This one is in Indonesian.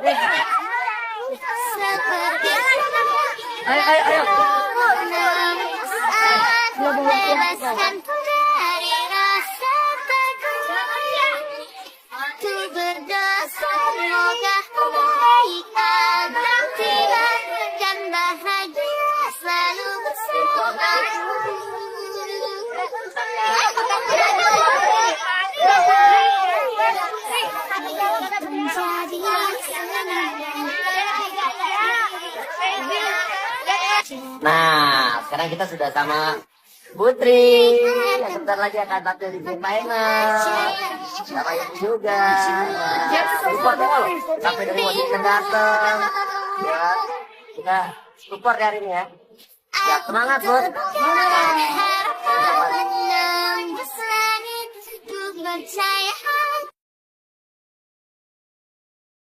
Ayo, ayo, ayo. Bebaskan dari rasa takut. Ku berdoa semoga kebaikan tiba dan bahagia selalu bersama. Nah, sekarang kita sudah sama Putri yang sebentar lagi akan tampil di game final. Sama Yeti juga. Support ya lo, sampai dari Washington datang. Ya, kita support ya hari ini ya. Ya, semangat bos. Harapan menembus langit, ku percaya.